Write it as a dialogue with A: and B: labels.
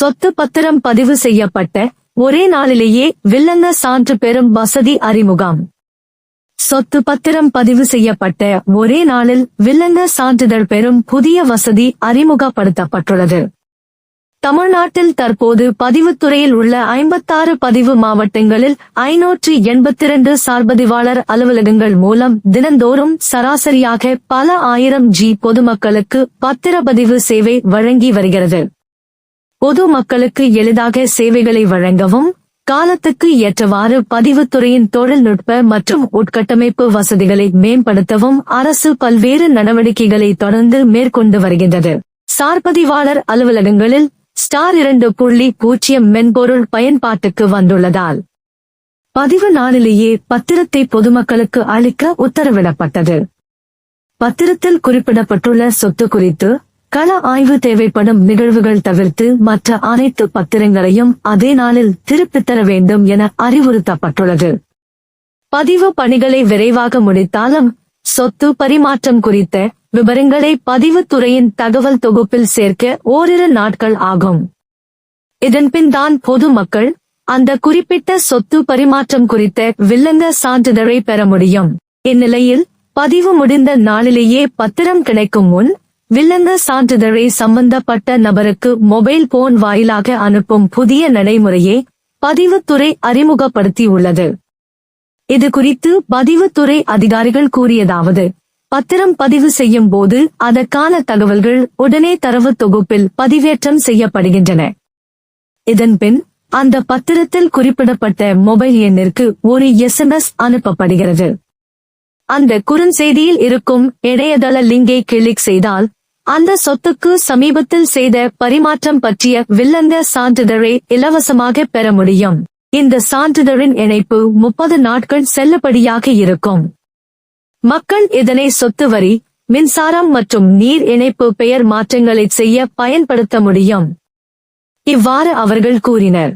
A: சொத்து பத்திரம் பதிவு செய்யப்பட்ட ஒரே நாளிலேயே வில்லங்க சான்று பெறும் வசதி அறிமுகம். சொத்து பத்திரம் பதிவு செய்யப்பட்ட ஒரே நாளில் வில்லங்க சான்றிதழ் பெறும் புதிய வசதி அறிமுகப்படுத்தப்பட்டுள்ளது. தமிழ்நாட்டில் தற்போது பதிவுத்துறையில் உள்ள 56 பதிவு மாவட்டங்களில் 582 சார்பதிவாளர் அலுவலகங்கள் மூலம் தினந்தோறும் சராசரியாக பல ஆயிரம் பொதுமக்களுக்கு பத்திரப்பதிவு சேவை வழங்கி வருகிறது. பொது மக்களுக்கு எளிதாக சேவைகளை வழங்கவும், காலத்துக்கு ஏற்றவாறு பதிவுத்துறையின் தொழில்நுட்ப மற்றும் உட்கட்டமைப்பு வசதிகளை மேம்படுத்தவும் அரசு பல்வேறு நடவடிக்கைகளை தொடர்ந்து மேற்கொண்டு வருகின்றது. சார்பதிவாளர் அலுவலகங்களில் *2.0 மென்பொருள் பயன்பாட்டுக்கு வந்துள்ளதால் பதிவு நாளிலேயே பத்திரத்தை பொதுமக்களுக்கு அளிக்க உத்தரவிடப்பட்டது. பத்திரத்தில் குறிப்பிடப்பட்டுள்ள சொத்து குறித்து கள ஆய்வு தேவைப்படும் நிகழ்வுகள் தவிர்த்து மற்ற அனைத்து பத்திரங்களையும் அதே நாளில் திருப்பித் தர வேண்டும் என அறிவுறுத்தப்பட்டுள்ளது. பதிவு பணிகளை விரைவாக முடித்தாலும் சொத்து பரிமாற்றம் குறித்த விபரங்களை பதிவுத்துறையின் தகவல் தொகுப்பில் சேர்க்க ஓரிரு நாட்கள் ஆகும். இதன்பின் தான் பொதுமக்கள் அந்த குறிப்பிட்ட சொத்து பரிமாற்றம் குறித்த வில்லங்க சான்றிதழை பெற முடியும். இந்நிலையில் பதிவு முடிந்த நாளிலேயே பத்திரம் கிடைக்கும் முன் வில்லங்க சான்றிதழை சம்பந்தப்பட்ட நபருக்கு மொபைல் போன் வாயிலாக அனுப்பும் புதிய நடைமுறையை பதிவுத்துறை அறிமுகப்படுத்தியுள்ளது. இது குறித்து பதிவுத்துறை அதிகாரிகள் கூறியதாவது: பத்திரம் பதிவு செய்யும் போது அதற்கான தகவல்கள் உடனே தரவு தொகுப்பில் பதிவேற்றம் செய்யப்படுகின்றன. இதன்பின் அந்த பத்திரத்தில் குறிப்பிடப்பட்ட மொபைல் எண்ணிற்கு ஒரு SMS அனுப்பப்படுகிறது. அந்த குறுஞ்செய்தியில் இருக்கும் இணையதள லிங்கை கிளிக் செய்தால் அந்த சொத்துக்கு சமீபத்தில் செய்த பரிமாற்றம் பற்றிய வில்லங்க சான்றிதழை இலவசமாக பெற முடியும். இந்த சான்றிதழின் இணைப்பு 30 நாட்கள் செல்லுபடியாக இருக்கும். மக்கள் இதனை சொத்து வரி, மின்சாரம் மற்றும் நீர் இணைப்பு பெயர் மாற்றங்களை செய்ய பயன்படுத்த முடியும். இவ்வாறு அவர்கள் கூறினர்.